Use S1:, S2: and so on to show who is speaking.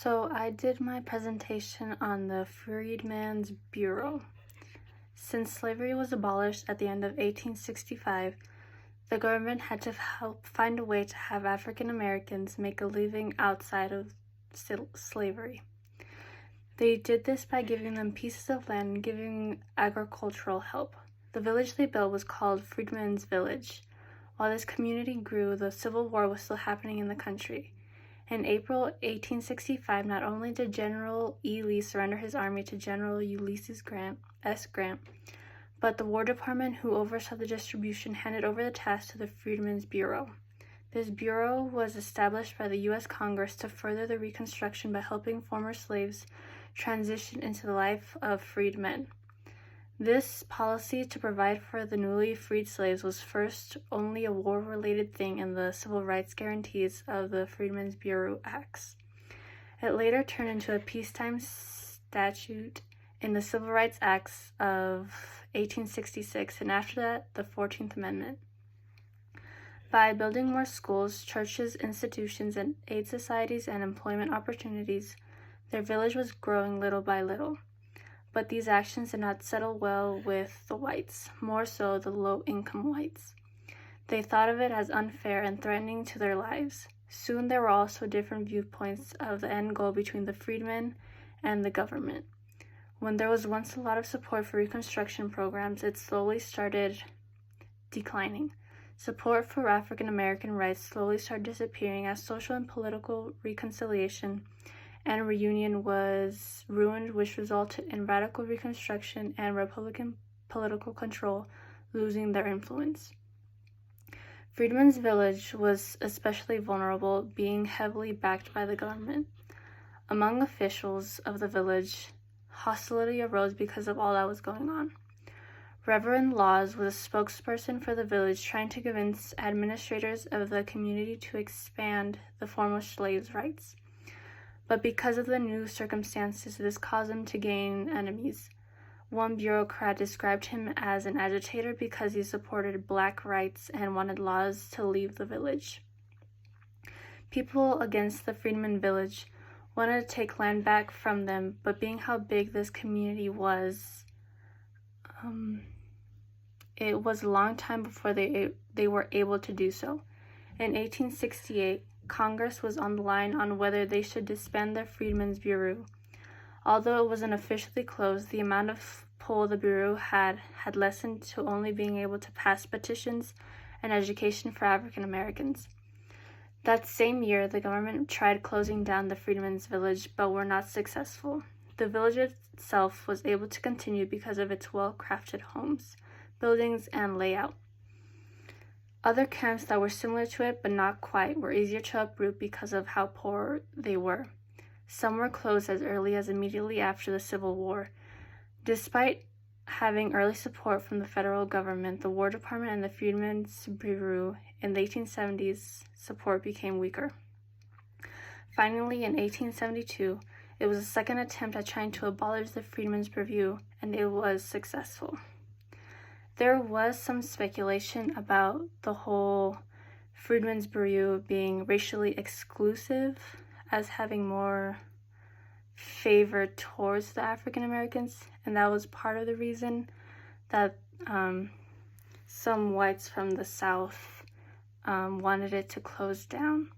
S1: So I did my presentation on the Freedmen's Bureau. Since slavery was abolished at the end of 1865, the government had to help find a way to have African Americans make a living outside of slavery. They did this by giving them pieces of land and giving agricultural help. The village they built was called Freedman's Village. While this community grew, the Civil War was still happening in the country. In April 1865, not only did General E. Lee surrender his army to General Ulysses S. Grant, but the War Department, who oversaw the distribution, handed over the task to the Freedmen's Bureau. This bureau was established by the U.S. Congress to further the Reconstruction by helping former slaves transition into the life of freedmen. This policy to provide for the newly freed slaves was first only a war-related thing in the civil rights guarantees of the Freedmen's Bureau Acts. It later turned into a peacetime statute in the Civil Rights Acts of 1866, and after that, the 14th Amendment. By building more schools, churches, institutions, and aid societies and employment opportunities, their village was growing little by little. But these actions did not settle well with the whites, more so the low-income whites. They thought of it as unfair and threatening to their lives. Soon there were also different viewpoints of the end goal between the freedmen and the government. When there was once a lot of support for Reconstruction programs, it slowly started declining. Support for African American rights slowly started disappearing as social and political reconciliation and reunion was ruined, which resulted in radical Reconstruction and Republican political control losing their influence. Freedmen's Village was especially vulnerable, being heavily backed by the government. Among officials of the village, hostility arose because of all that was going on. Reverend Laws was a spokesperson for the village, trying to convince administrators of the community to expand the former slaves' rights. But because of the new circumstances, this caused him to gain enemies. One bureaucrat described him as an agitator because he supported black rights and wanted Laws to leave the village. People against the Freedmen Village wanted to take land back from them, but being how big this community was, it was a long time before they were able to do so. In 1868, Congress was on the line on whether they should disband the Freedmen's Bureau. Although it wasn't officially closed, the amount of pull the Bureau had lessened to only being able to pass petitions and education for African Americans. That same year, the government tried closing down the Freedmen's Village, but were not successful. The village itself was able to continue because of its well-crafted homes, buildings, and layout. Other camps that were similar to it, but not quite, were easier to uproot because of how poor they were. Some were closed as early as immediately after the Civil War. Despite having early support from the federal government, the War Department and the Freedmen's Bureau in the 1870s, support became weaker. Finally, in 1872, it was a second attempt at trying to abolish the Freedmen's Bureau, and it was successful. There was some speculation about the whole Freedmen's Bureau being racially exclusive, as having more favor towards the African Americans, and that was part of the reason that some whites from the South wanted it to close down.